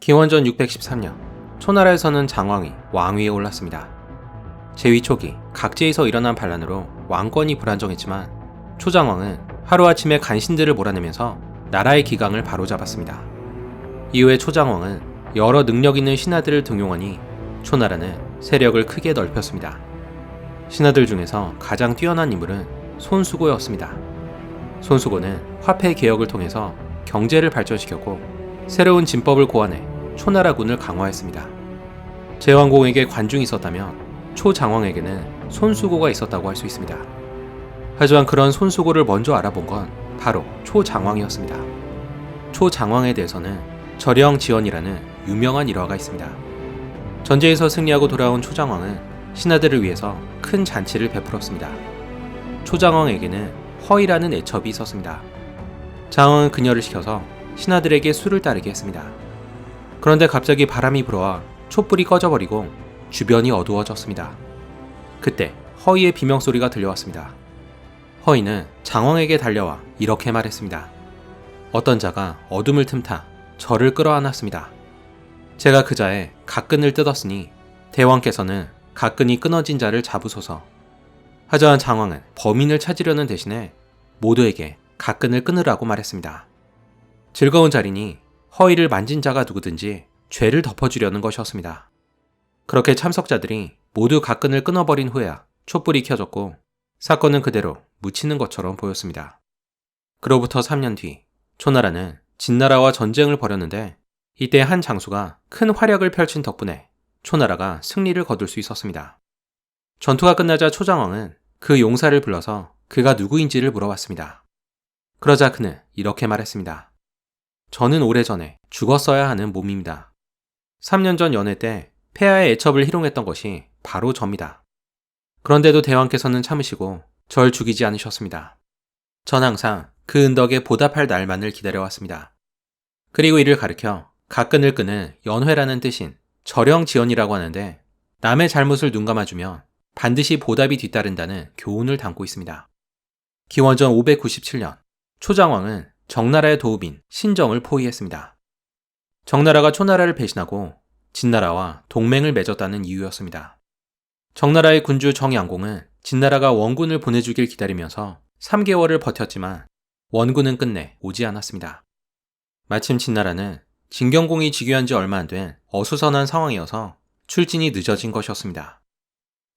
기원전 613년 초나라에서는 장왕이 왕위에 올랐습니다. 제위 초기 각지에서 일어난 반란으로 왕권이 불안정했지만 초장왕은 하루아침에 간신들을 몰아내면서 나라의 기강을 바로잡았습니다. 이후에 초장왕은 여러 능력 있는 신하들을 등용하니 초나라는 세력을 크게 넓혔습니다. 신하들 중에서 가장 뛰어난 인물은 손수고였습니다. 손수고는 화폐 개혁을 통해서 경제를 발전시켰고 새로운 진법을 고안해 초나라군을 강화했습니다. 제왕공에게 관중이 있었다면 초장왕에게는 손수고가 있었다고 할 수 있습니다. 하지만 그런 손수고를 먼저 알아본 건 바로 초장왕이었습니다. 초장왕에 대해서는 절영지원이라는 유명한 일화가 있습니다. 전쟁에서 승리하고 돌아온 초장왕은 신하들을 위해서 큰 잔치를 베풀었습니다. 초장왕에게는 허이라는 애첩이 있었습니다. 장왕은 그녀를 시켜서 신하들에게 술을 따르게 했습니다. 그런데 갑자기 바람이 불어와 촛불이 꺼져버리고 주변이 어두워졌습니다. 그때 허이의 비명소리가 들려왔습니다. 허이는 장왕에게 달려와 이렇게 말했습니다. 어떤 자가 어둠을 틈타 저를 끌어안았습니다. 제가 그자의 각근을 뜯었으니 대왕께서는 각근이 끊어진 자를 잡으소서. 하지만 장왕은 범인을 찾으려는 대신에 모두에게 각근을 끊으라고 말했습니다. 즐거운 자리니 허이를 만진 자가 누구든지 죄를 덮어주려는 것이었습니다. 그렇게 참석자들이 모두 각근을 끊어버린 후에야 촛불이 켜졌고 사건은 그대로 묻히는 것처럼 보였습니다. 그로부터 3년 뒤 초나라는 진나라와 전쟁을 벌였는데 이때 한 장수가 큰 활약을 펼친 덕분에 초나라가 승리를 거둘 수 있었습니다. 전투가 끝나자 초장왕은 그 용사를 불러서 그가 누구인지를 물어봤습니다. 그러자 그는 이렇게 말했습니다. 저는 오래전에 죽었어야 하는 몸입니다. 3년 전 연회 때 폐하의 애첩을 희롱했던 것이 바로 접니다. 그런데도 대왕께서는 참으시고 절 죽이지 않으셨습니다. 전 항상 그 은덕에 보답할 날만을 기다려왔습니다. 그리고 이를 가리켜 각근을 끄는 연회라는 뜻인 절영지연이라고 하는데 남의 잘못을 눈감아주면 반드시 보답이 뒤따른다는 교훈을 담고 있습니다. 기원전 597년 초장왕은 정나라의 도읍인 신정을 포위했습니다. 정나라가 초나라를 배신하고 진나라와 동맹을 맺었다는 이유였습니다. 정나라의 군주 정양공은 진나라가 원군을 보내주길 기다리면서 3개월을 버텼지만 원군은 끝내 오지 않았습니다. 마침 진나라는 진경공이 즉위한 지 얼마 안 된 어수선한 상황이어서 출진이 늦어진 것이었습니다.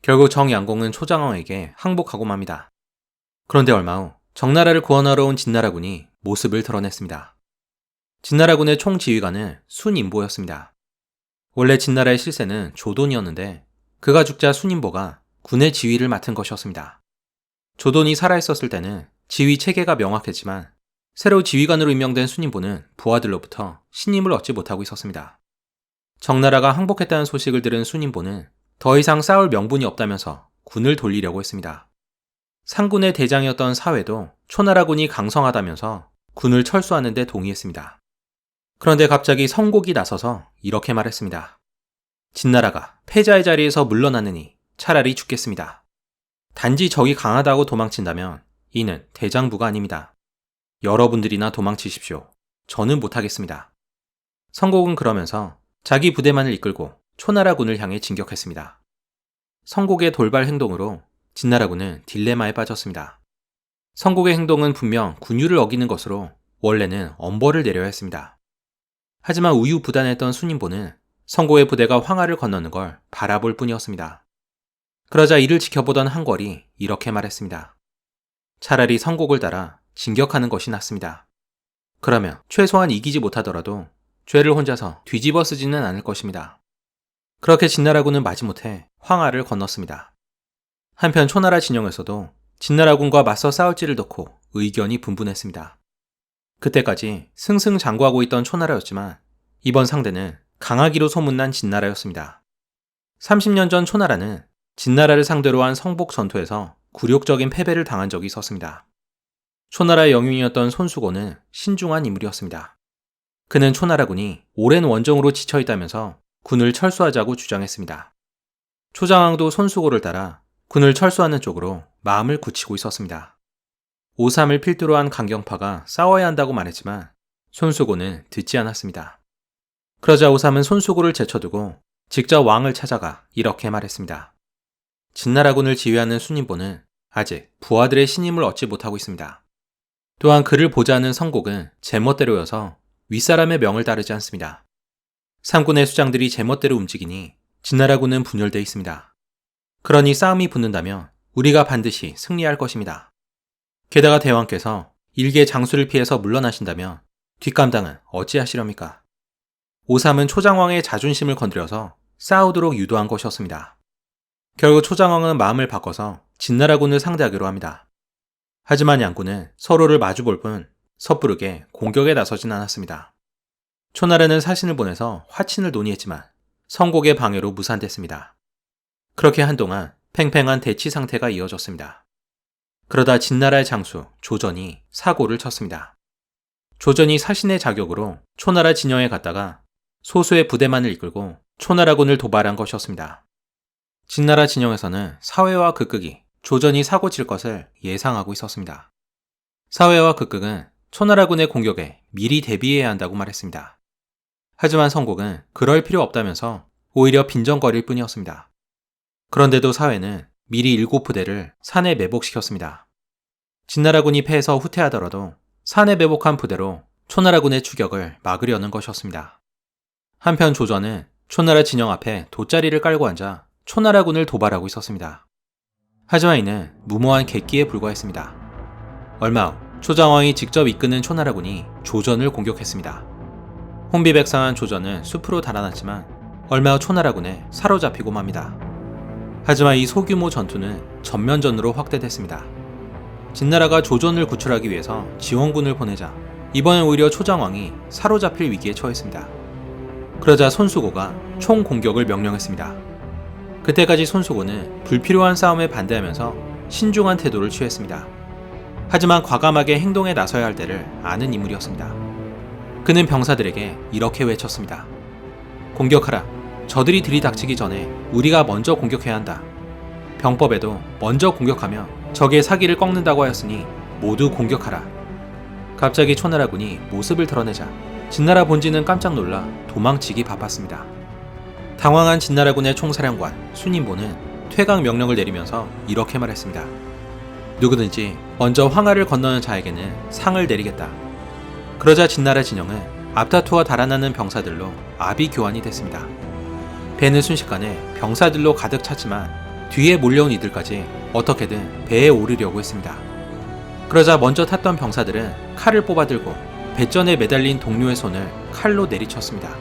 결국 정양공은 초장왕에게 항복하고 맙니다. 그런데 얼마 후 정나라를 구원하러 온 진나라군이 모습을 드러냈습니다. 진나라군의 총지휘관은 순인보였습니다. 원래 진나라의 실세는 조돈이었는데 그가 죽자 순인보가 군의 지휘를 맡은 것이었습니다. 조돈이 살아있었을 때는 지휘 체계가 명확했지만 새로 지휘관으로 임명된 순인보는 부하들로부터 신임을 얻지 못하고 있었습니다. 정나라가 항복했다는 소식을 들은 순인보는 더 이상 싸울 명분이 없다면서 군을 돌리려고 했습니다. 상군의 대장이었던 사회도 초나라군이 강성하다면서 군을 철수하는 데 동의했습니다. 그런데 갑자기 성곡이 나서서 이렇게 말했습니다. 진나라가 패자의 자리에서 물러나느니 차라리 죽겠습니다. 단지 적이 강하다고 도망친다면 이는 대장부가 아닙니다. 여러분들이나 도망치십시오. 저는 못하겠습니다. 성곡은 그러면서 자기 부대만을 이끌고 초나라군을 향해 진격했습니다. 성곡의 돌발 행동으로 진나라군은 딜레마에 빠졌습니다. 성곡의 행동은 분명 군율을 어기는 것으로 원래는 엄벌을 내려야 했습니다. 하지만 우유부단했던 순인보는 성곡의 부대가 황하를 건너는 걸 바라볼 뿐이었습니다. 그러자 이를 지켜보던 한궐이 이렇게 말했습니다. 차라리 성곡을 따라 진격하는 것이 낫습니다. 그러면 최소한 이기지 못하더라도 죄를 혼자서 뒤집어 쓰지는 않을 것입니다. 그렇게 진나라군은 마지못해 황하를 건넜습니다. 한편 초나라 진영에서도 진나라군과 맞서 싸울지를 놓고 의견이 분분했습니다. 그때까지 승승장구하고 있던 초나라였지만 이번 상대는 강하기로 소문난 진나라였습니다. 30년 전 초나라는 진나라를 상대로 한 성복 전투에서 굴욕적인 패배를 당한 적이 있었습니다. 초나라의 영웅이었던 손수고는 신중한 인물이었습니다. 그는 초나라군이 오랜 원정으로 지쳐있다면서 군을 철수하자고 주장했습니다. 초장왕도 손수고를 따라 군을 철수하는 쪽으로 마음을 굳히고 있었습니다. 5.3을 필두로 한 강경파가 싸워야 한다고 말했지만 손수고는 듣지 않았습니다. 그러자 오삼은 손수고를 제쳐두고 직접 왕을 찾아가 이렇게 말했습니다. 진나라군을 지휘하는 순인보는 아직 부하들의 신임을 얻지 못하고 있습니다. 또한 그를 보좌하는 성곡은 제멋대로여서 윗사람의 명을 따르지 않습니다. 상군의 수장들이 제멋대로 움직이니 진나라군은 분열되어 있습니다. 그러니 싸움이 붙는다면 우리가 반드시 승리할 것입니다. 게다가 대왕께서 일개 장수를 피해서 물러나신다면 뒷감당은 어찌하시렵니까? 오삼은 초장왕의 자존심을 건드려서 싸우도록 유도한 것이었습니다. 결국 초장왕은 마음을 바꿔서 진나라군을 상대하기로 합니다. 하지만 양군은 서로를 마주볼 뿐 섣부르게 공격에 나서진 않았습니다. 초나라는 사신을 보내서 화친을 논의했지만 성곡의 방해로 무산됐습니다. 그렇게 한동안 팽팽한 대치 상태가 이어졌습니다. 그러다 진나라의 장수 조전이 사고를 쳤습니다. 조전이 사신의 자격으로 초나라 진영에 갔다가 소수의 부대만을 이끌고 초나라군을 도발한 것이었습니다. 진나라 진영에서는 사회와 극극이 조전이 사고 칠 것을 예상하고 있었습니다. 사회와 극극은 초나라군의 공격에 미리 대비해야 한다고 말했습니다. 하지만 성곡은 그럴 필요 없다면서 오히려 빈정거릴 뿐이었습니다. 그런데도 사회는 미리 7부대를 산에 매복시켰습니다. 진나라군이 패해서 후퇴하더라도 산에 매복한 부대로 초나라군의 추격을 막으려는 것이었습니다. 한편 조전은 초나라 진영 앞에 돗자리를 깔고 앉아 초나라군을 도발하고 있었습니다. 하지만 이는 무모한 객기에 불과했습니다. 얼마 후 초장왕이 직접 이끄는 초나라군이 조전을 공격했습니다. 혼비백산한 조전은 숲으로 달아났지만 얼마 후 초나라군에 사로잡히고 맙니다. 하지만 이 소규모 전투는 전면전으로 확대됐습니다. 진나라가 조전을 구출하기 위해서 지원군을 보내자 이번엔 오히려 초장왕이 사로잡힐 위기에 처했습니다. 그러자 손수고가 총 공격을 명령했습니다. 그때까지 손수고는 불필요한 싸움에 반대하면서 신중한 태도를 취했습니다. 하지만 과감하게 행동에 나서야 할 때를 아는 인물이었습니다. 그는 병사들에게 이렇게 외쳤습니다. 공격하라. 저들이 들이닥치기 전에 우리가 먼저 공격해야 한다. 병법에도 먼저 공격하며 적의 사기를 꺾는다고 하였으니 모두 공격하라. 갑자기 초나라군이 모습을 드러내자 진나라 본진은 깜짝 놀라 도망치기 바빴습니다. 당황한 진나라군의 총사령관 순인보는 퇴각 명령을 내리면서 이렇게 말했습니다. 누구든지 먼저 황하를 건너는 자에게는 상을 내리겠다. 그러자 진나라 진영은 앞다투어 달아나는 병사들로 아비 교환이 됐습니다. 배는 순식간에 병사들로 가득 찼지만 뒤에 몰려온 이들까지 어떻게든 배에 오르려고 했습니다. 그러자 먼저 탔던 병사들은 칼을 뽑아들고 배전에 매달린 동료의 손을 칼로 내리쳤습니다.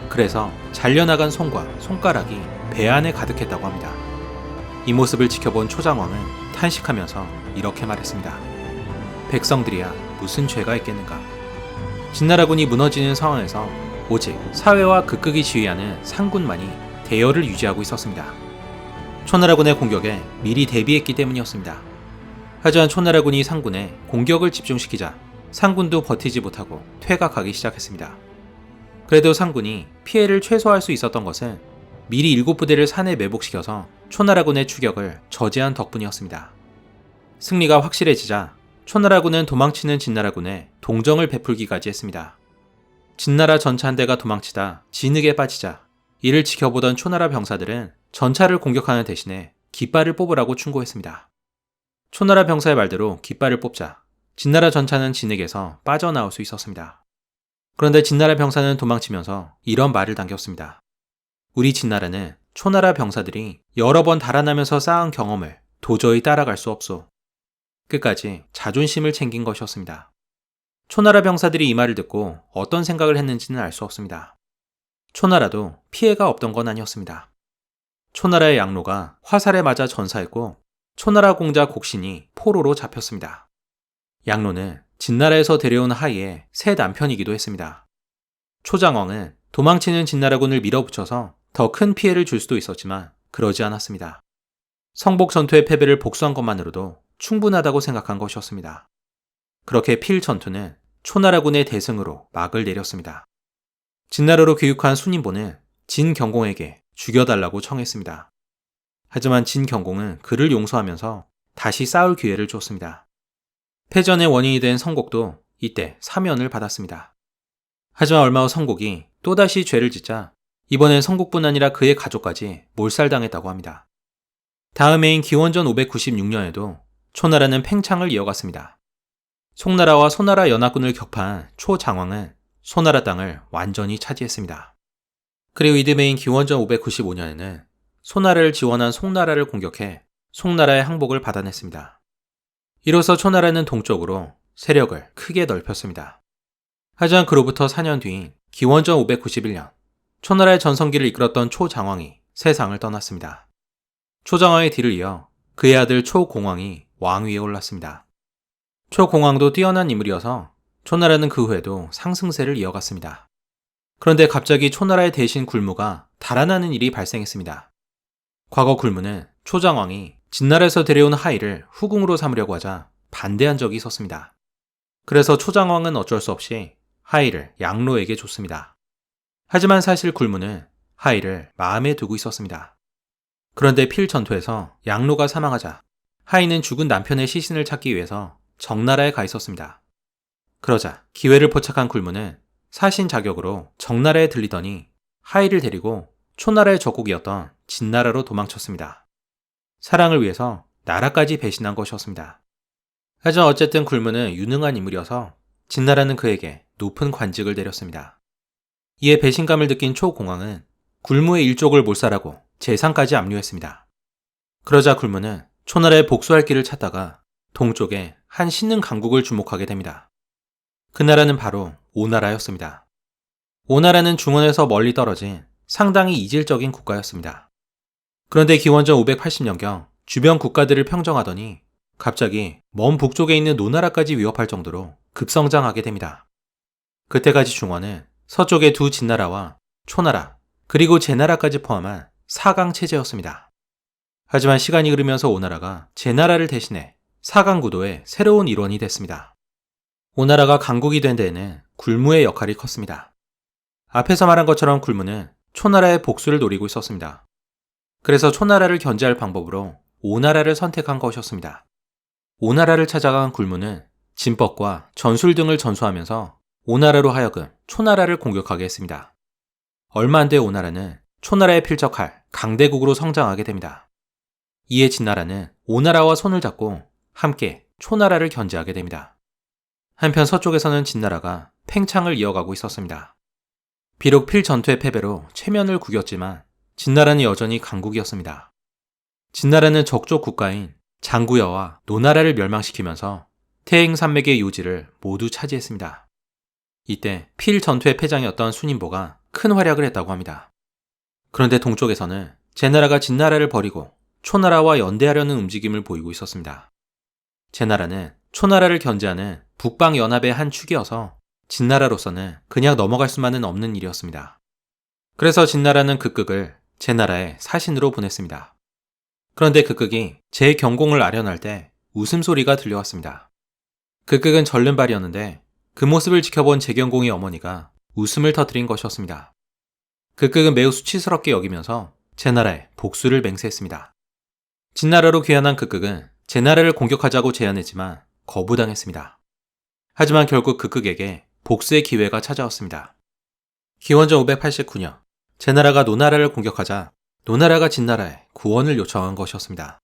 그래서 잘려나간 손과 손가락이 배 안에 가득했다고 합니다. 이 모습을 지켜본 초장왕은 탄식하면서 이렇게 말했습니다. 백성들이야 무슨 죄가 있겠는가. 진나라군이 무너지는 상황에서 오직 사회와 극극이 지휘하는 상군만이 대열을 유지하고 있었습니다. 초나라군의 공격에 미리 대비했기 때문이었습니다. 하지만 초나라군이 상군에 공격을 집중시키자 상군도 버티지 못하고 퇴각하기 시작했습니다. 그래도 상군이 피해를 최소화할 수 있었던 것은 미리 7부대를 산에 매복시켜서 초나라군의 추격을 저지한 덕분이었습니다. 승리가 확실해지자 초나라군은 도망치는 진나라군에 동정을 베풀기까지 했습니다. 진나라 전차 한 대가 도망치다 진흙에 빠지자 이를 지켜보던 초나라 병사들은 전차를 공격하는 대신에 깃발을 뽑으라고 충고했습니다. 초나라 병사의 말대로 깃발을 뽑자 진나라 전차는 진흙에서 빠져나올 수 있었습니다. 그런데 진나라 병사는 도망치면서 이런 말을 남겼습니다. 우리 진나라는 초나라 병사들이 여러 번 달아나면서 쌓은 경험을 도저히 따라갈 수 없소. 끝까지 자존심을 챙긴 것이었습니다. 초나라 병사들이 이 말을 듣고 어떤 생각을 했는지는 알 수 없습니다. 초나라도 피해가 없던 건 아니었습니다. 초나라의 양로가 화살에 맞아 전사했고 초나라 공자 곡신이 포로로 잡혔습니다. 양로는 진나라에서 데려온 하이의 새 남편이기도 했습니다. 초장왕은 도망치는 진나라군을 밀어붙여서 더 큰 피해를 줄 수도 있었지만 그러지 않았습니다. 성복 전투의 패배를 복수한 것만으로도 충분하다고 생각한 것이었습니다. 그렇게 필 전투는 초나라군의 대승으로 막을 내렸습니다. 진나라로 귀국한 순인보는 진경공에게 죽여달라고 청했습니다. 하지만 진경공은 그를 용서하면서 다시 싸울 기회를 줬습니다. 패전의 원인이 된 성곡도 이때 사면을 받았습니다. 하지만 얼마 후 성곡이 또다시 죄를 짓자 이번엔 성국뿐 아니라 그의 가족까지 몰살당했다고 합니다. 다음 해인 기원전 596년에도 초나라는 팽창을 이어갔습니다. 송나라와 소나라 연합군을 격파한 초장왕은 소나라 땅을 완전히 차지했습니다. 그리고 이듬해인 기원전 595년에는 소나라를 지원한 송나라를 공격해 송나라의 항복을 받아냈습니다. 이로써 초나라는 동쪽으로 세력을 크게 넓혔습니다. 하지만 그로부터 4년 뒤인 기원전 591년 초나라의 전성기를 이끌었던 초장왕이 세상을 떠났습니다. 초장왕의 뒤를 이어 그의 아들 초공왕이 왕위에 올랐습니다. 초공왕도 뛰어난 인물이어서 초나라는 그 후에도 상승세를 이어갔습니다. 그런데 갑자기 초나라의 대신 굴무가 달아나는 일이 발생했습니다. 과거 굴무는 초장왕이 진나라에서 데려온 하이를 후궁으로 삼으려고 하자 반대한 적이 있었습니다. 그래서 초장왕은 어쩔 수 없이 하이를 양로에게 줬습니다. 하지만 사실 굴무는 하이를 마음에 두고 있었습니다. 그런데 필 전투에서 양로가 사망하자 하이는 죽은 남편의 시신을 찾기 위해서 정나라에 가 있었습니다. 그러자 기회를 포착한 굴무는 사신 자격으로 정나라에 들리더니 하이를 데리고 초나라의 적국이었던 진나라로 도망쳤습니다. 사랑을 위해서 나라까지 배신한 것이었습니다. 하지만 어쨌든 굴무는 유능한 인물이어서 진나라는 그에게 높은 관직을 내렸습니다. 이에 배신감을 느낀 초공왕은 굴무의 일족을 몰살하고 재산까지 압류했습니다. 그러자 굴무는 초나라에 복수할 길을 찾다가 동쪽에 한 신흥 강국을 주목하게 됩니다. 그 나라는 바로 오나라였습니다. 오나라는 중원에서 멀리 떨어진 상당히 이질적인 국가였습니다. 그런데 기원전 580년경 주변 국가들을 평정하더니 갑자기 먼 북쪽에 있는 노나라까지 위협할 정도로 급성장하게 됩니다. 그때까지 중원은 서쪽의 두 진나라와 초나라 그리고 제나라까지 포함한 4강 체제였습니다. 하지만 시간이 흐르면서 오나라가 제나라를 대신해 4강 구도의 새로운 일원이 됐습니다. 오나라가 강국이 된 데에는 굴무의 역할이 컸습니다. 앞에서 말한 것처럼 굴무는 초나라의 복수를 노리고 있었습니다. 그래서 초나라를 견제할 방법으로 오나라를 선택한 것이었습니다. 오나라를 찾아간 굴무는 진법과 전술 등을 전수하면서 오나라로 하여금 초나라를 공격하게 했습니다. 얼마 안 돼 오나라는 초나라에 필적할 강대국으로 성장하게 됩니다. 이에 진나라는 오나라와 손을 잡고 함께 초나라를 견제하게 됩니다. 한편 서쪽에서는 진나라가 팽창을 이어가고 있었습니다. 비록 필 전투의 패배로 체면을 구겼지만 진나라는 여전히 강국이었습니다. 진나라는 적족 국가인 장구여와 노나라를 멸망시키면서 태행산맥의 요지를 모두 차지했습니다. 이때 필 전투의 패장이었던 순인보가 큰 활약을 했다고 합니다. 그런데 동쪽에서는 제나라가 진나라를 버리고 초나라와 연대하려는 움직임을 보이고 있었습니다. 제나라는 초나라를 견제하는 북방연합의 한 축이어서 진나라로서는 그냥 넘어갈 수만은 없는 일이었습니다. 그래서 진나라는 극극을 제나라의 사신으로 보냈습니다. 그런데 극극이 제 경공을 아련할 때 웃음소리가 들려왔습니다. 극극은 절름발이었는데 그 모습을 지켜본 제경공의 어머니가 웃음을 터뜨린 것이었습니다. 극극은 매우 수치스럽게 여기면서 제나라에 복수를 맹세했습니다. 진나라로 귀환한 극극은 제나라를 공격하자고 제안했지만 거부당했습니다. 하지만 결국 극극에게 복수의 기회가 찾아왔습니다. 기원전 589년 제나라가 노나라를 공격하자 노나라가 진나라에 구원을 요청한 것이었습니다.